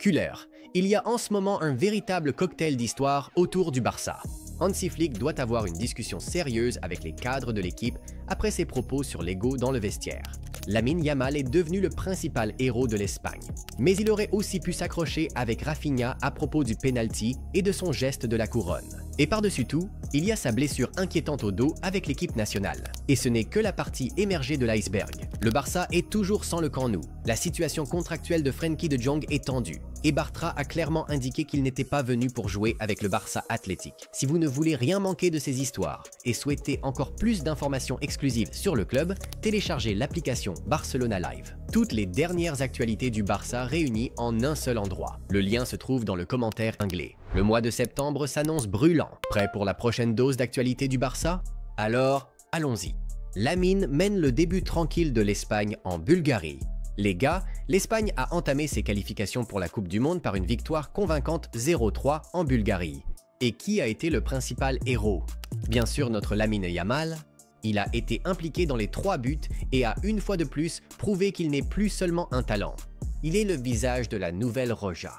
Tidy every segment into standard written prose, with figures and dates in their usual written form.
Kühler, il y a en ce moment un véritable cocktail d'histoire autour du Barça. Hansi Flick doit avoir une discussion sérieuse avec les cadres de l'équipe après ses propos sur l'ego dans le vestiaire. Lamine Yamal est devenu le principal héros de l'Espagne, mais il aurait aussi pu s'accrocher avec Rafinha à propos du penalty et de son geste de la couronne. Et par-dessus tout, il y a sa blessure inquiétante au dos avec l'équipe nationale. Et ce n'est que la partie émergée de l'iceberg. Le Barça est toujours sans le Camp Nou. La situation contractuelle de Frenkie de Jong est tendue. Et Bartra a clairement indiqué qu'il n'était pas venu pour jouer avec le Barça Athletic. Si vous ne voulez rien manquer de ces histoires et souhaitez encore plus d'informations exclusives sur le club, téléchargez l'application Barcelona Live. Toutes les dernières actualités du Barça réunies en un seul endroit. Le lien se trouve dans le commentaire anglais. Le mois de septembre s'annonce brûlant. Prêt pour la prochaine dose d'actualité du Barça? Alors, allons-y. Lamine mène le début tranquille de l'Espagne en Bulgarie. Les gars, l'Espagne a entamé ses qualifications pour la Coupe du Monde par une victoire convaincante 0-3 en Bulgarie. Et qui a été le principal héros? Bien sûr notre Lamine Yamal. Il a été impliqué dans les 3 buts et a une fois de plus prouvé qu'il n'est plus seulement un talent. Il est le visage de la nouvelle Roja.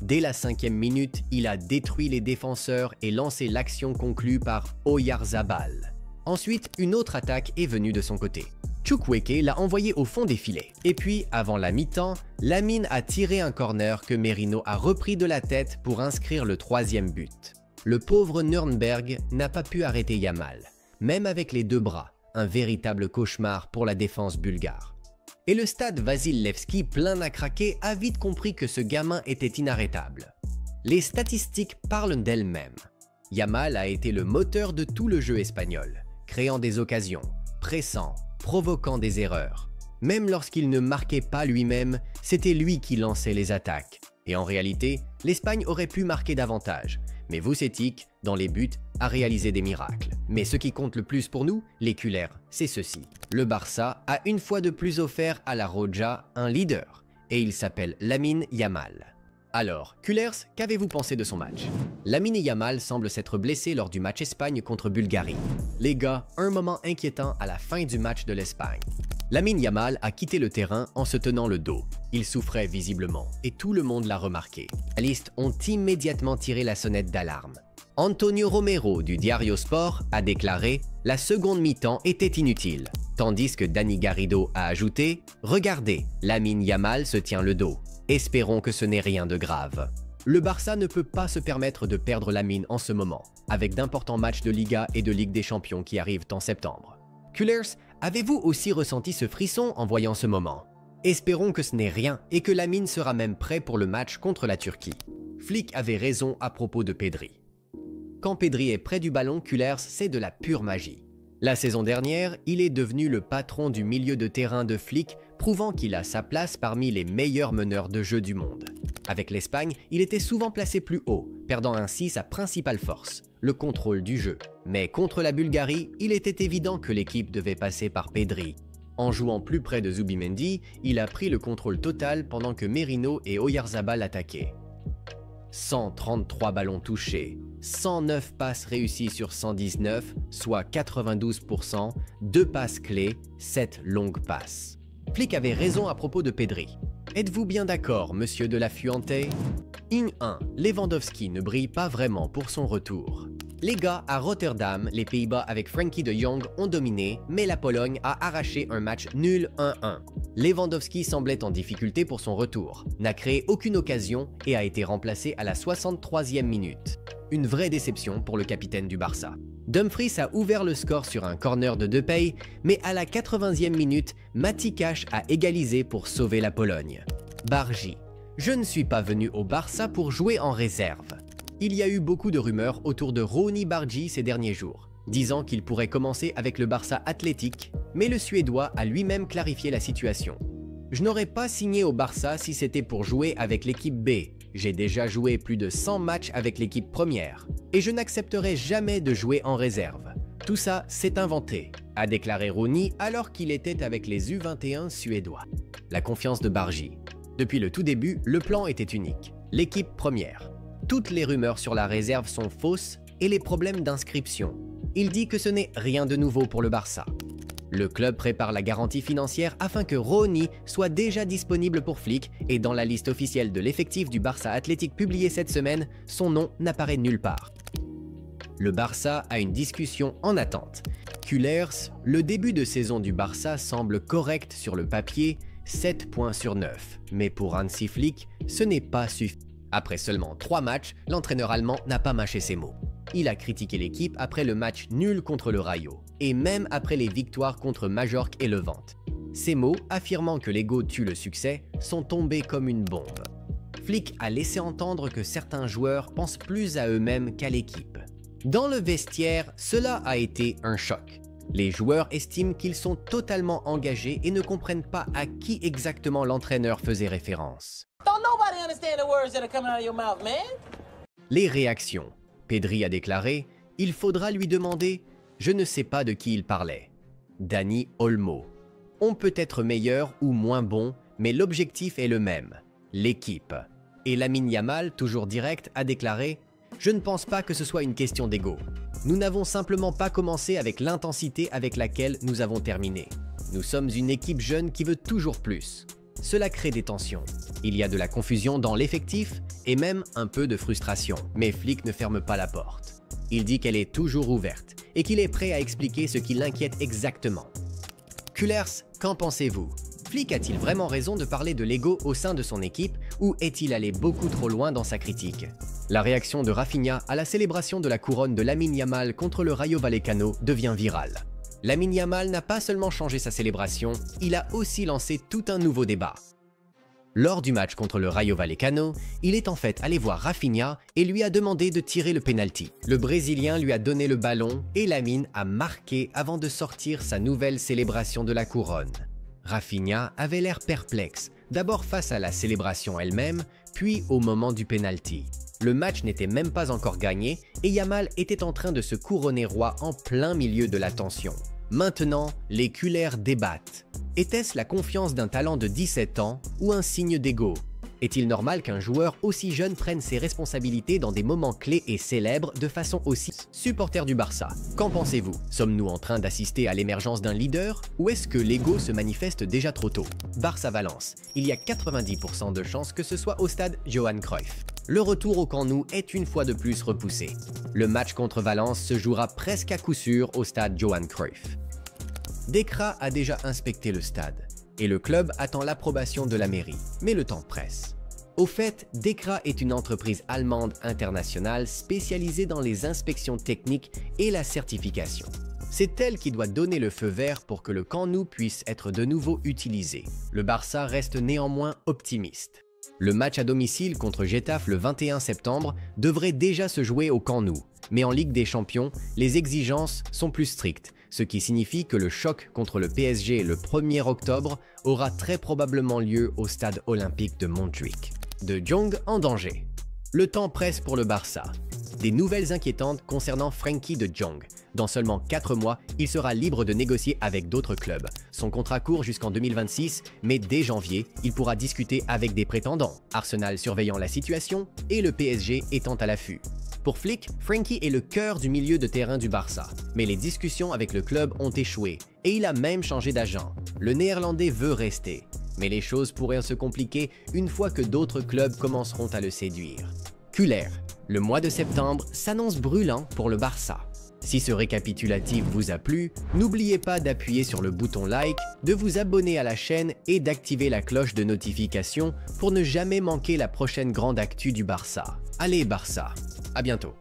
Dès la 5e minute, il a détruit les défenseurs et lancé l'action conclue par Oyarzabal. Ensuite, une autre attaque est venue de son côté. Chukwueze l'a envoyé au fond des filets. Et puis, avant la mi-temps, Lamine a tiré un corner que Merino a repris de la tête pour inscrire le 3e but. Le pauvre Nürnberg n'a pas pu arrêter Yamal, même avec les 2 bras, un véritable cauchemar pour la défense bulgare. Et le stade Vasil Levski, plein à craquer, a vite compris que ce gamin était inarrêtable. Les statistiques parlent d'elles-mêmes. Yamal a été le moteur de tout le jeu espagnol, créant des occasions, pressant, provoquant des erreurs. Même lorsqu'il ne marquait pas lui-même, c'était lui qui lançait les attaques. Et en réalité, l'Espagne aurait pu marquer davantage, mais Vucetich, dans les buts, a réalisé des miracles. Mais ce qui compte le plus pour nous, les Kühler, c'est ceci. Le Barça a une fois de plus offert à la Roja un leader, et il s'appelle Lamine Yamal. Alors, Kühlers, qu'avez-vous pensé de son match? Lamine Yamal semble s'être blessé lors du match Espagne contre Bulgarie. Les gars, un moment inquiétant à la fin du match de l'Espagne. Lamine Yamal a quitté le terrain en se tenant le dos. Il souffrait visiblement, et tout le monde l'a remarqué. Les journalistes ont immédiatement tiré la sonnette d'alarme. Antonio Romero du Diario Sport a déclaré « La seconde mi-temps était inutile », tandis que Dani Garrido a ajouté « Regardez, Lamine Yamal se tient le dos. Espérons que ce n'est rien de grave ». Le Barça ne peut pas se permettre de perdre Lamine en ce moment, avec d'importants matchs de Liga et de Ligue des Champions qui arrivent en septembre. Kühlers, avez-vous aussi ressenti ce frisson en voyant ce moment? Espérons que ce n'est rien et que Lamine sera même prêt pour le match contre la Turquie. Flick avait raison à propos de Pedri. Quand Pedri est près du ballon, Kühlers, c'est de la pure magie. La saison dernière, il est devenu le patron du milieu de terrain de Flick, prouvant qu'il a sa place parmi les meilleurs meneurs de jeu du monde. Avec l'Espagne, il était souvent placé plus haut, perdant ainsi sa principale force, le contrôle du jeu. Mais contre la Bulgarie, il était évident que l'équipe devait passer par Pedri. En jouant plus près de Zubimendi, il a pris le contrôle total pendant que Merino et Oyarzabal attaquaient. 133 ballons touchés, 109 passes réussies sur 119, soit 92%, 2 passes clés, 7 longues passes. Flick avait raison à propos de Pedri. Êtes-vous bien d'accord, monsieur de la Fuente? In 1, Lewandowski ne brille pas vraiment pour son retour. Les gars, à Rotterdam, les Pays-Bas avec Frenkie de Jong ont dominé, mais la Pologne a arraché un match nul 1-1. Lewandowski semblait en difficulté pour son retour, n'a créé aucune occasion et a été remplacé à la 63e minute. Une vraie déception pour le capitaine du Barça. Dumfries a ouvert le score sur un corner de Depay, mais à la 80e minute, Mati Cash a égalisé pour sauver la Pologne. Bargi. Je ne suis pas venu au Barça pour jouer en réserve. Il y a eu beaucoup de rumeurs autour de Ronny Bargi ces derniers jours, disant qu'il pourrait commencer avec le Barça Athletic, mais le Suédois a lui-même clarifié la situation. Je n'aurais pas signé au Barça si c'était pour jouer avec l'équipe B. J'ai déjà joué plus de 100 matchs avec l'équipe première, et je n'accepterai jamais de jouer en réserve. Tout ça, c'est inventé, a déclaré Ronny alors qu'il était avec les U21 suédois. La confiance de Bargi. Depuis le tout début, le plan était unique. L'équipe première. Toutes les rumeurs sur la réserve sont fausses et les problèmes d'inscription. Il dit que ce n'est rien de nouveau pour le Barça. Le club prépare la garantie financière afin que Rooney soit déjà disponible pour Flick et dans la liste officielle de l'effectif du Barça Athletic publiée cette semaine, son nom n'apparaît nulle part. Le Barça a une discussion en attente. Cullers, le début de saison du Barça semble correct sur le papier, 7 points sur 9. Mais pour Hansi Flick, ce n'est pas suffisant. Après seulement 3 matchs, l'entraîneur allemand n'a pas mâché ses mots. Il a critiqué l'équipe après le match nul contre le Rayo, et même après les victoires contre Majorque et Levante. Ces mots, affirmant que l'ego tue le succès, sont tombés comme une bombe. Flick a laissé entendre que certains joueurs pensent plus à eux-mêmes qu'à l'équipe. Dans le vestiaire, cela a été un choc. Les joueurs estiment qu'ils sont totalement engagés et ne comprennent pas à qui exactement l'entraîneur faisait référence. Les réactions. Pedri a déclaré « Il faudra lui demander, je ne sais pas de qui il parlait. » Dani Olmo. « On peut être meilleur ou moins bon, mais l'objectif est le même, l'équipe. » Et Lamine Yamal, toujours direct, a déclaré « Je ne pense pas que ce soit une question d'ego. Nous n'avons simplement pas commencé avec l'intensité avec laquelle nous avons terminé. Nous sommes une équipe jeune qui veut toujours plus. Cela crée des tensions. Il y a de la confusion dans l'effectif et même un peu de frustration. Mais Flick ne ferme pas la porte. Il dit qu'elle est toujours ouverte et qu'il est prêt à expliquer ce qui l'inquiète exactement. Cullers, qu'en pensez-vous? Flick a-t-il vraiment raison de parler de l'ego au sein de son équipe ou est-il allé beaucoup trop loin dans sa critique? La réaction de Rafinha à la célébration de la couronne de Lamine Yamal contre le Rayo Vallecano devient virale. Lamine Yamal n'a pas seulement changé sa célébration, il a aussi lancé tout un nouveau débat. Lors du match contre le Rayo Vallecano, il est en fait allé voir Rafinha et lui a demandé de tirer le penalty. Le Brésilien lui a donné le ballon et Lamine a marqué avant de sortir sa nouvelle célébration de la couronne. Rafinha avait l'air perplexe, d'abord face à la célébration elle-même, puis au moment du penalty. Le match n'était même pas encore gagné et Yamal était en train de se couronner roi en plein milieu de la tension. Maintenant, les Cullers débattent. Était-ce la confiance d'un talent de 17 ans ou un signe d'ego? Est-il normal qu'un joueur aussi jeune prenne ses responsabilités dans des moments clés et célèbres de façon aussi supporter du Barça? Qu'en pensez-vous? Sommes-nous en train d'assister à l'émergence d'un leader ou est-ce que l'ego se manifeste déjà trop tôt? Barça-Valence, il y a 90% de chances que ce soit au stade Johan Cruyff. Le retour au Camp Nou est une fois de plus repoussé. Le match contre Valence se jouera presque à coup sûr au stade Johan Cruyff. Dekra a déjà inspecté le stade et le club attend l'approbation de la mairie, mais le temps presse. Au fait, Dekra est une entreprise allemande internationale spécialisée dans les inspections techniques et la certification. C'est elle qui doit donner le feu vert pour que le Camp Nou puisse être de nouveau utilisé. Le Barça reste néanmoins optimiste. Le match à domicile contre Getafe le 21 septembre devrait déjà se jouer au Camp Nou, mais en Ligue des Champions, les exigences sont plus strictes, ce qui signifie que le choc contre le PSG le 1er octobre aura très probablement lieu au stade olympique de Montjuïc. De Jong en danger. Le temps presse pour le Barça. Des nouvelles inquiétantes concernant Frenkie de Jong. Dans seulement 4 mois, il sera libre de négocier avec d'autres clubs. Son contrat court jusqu'en 2026, mais dès janvier, il pourra discuter avec des prétendants, Arsenal surveillant la situation et le PSG étant à l'affût. Pour Flick, Frenkie est le cœur du milieu de terrain du Barça, mais les discussions avec le club ont échoué et il a même changé d'agent. Le Néerlandais veut rester, mais les choses pourraient se compliquer une fois que d'autres clubs commenceront à le séduire. Cullers, le mois de septembre s'annonce brûlant pour le Barça. Si ce récapitulatif vous a plu, n'oubliez pas d'appuyer sur le bouton like, de vous abonner à la chaîne et d'activer la cloche de notification pour ne jamais manquer la prochaine grande actu du Barça. Allez Barça, à bientôt.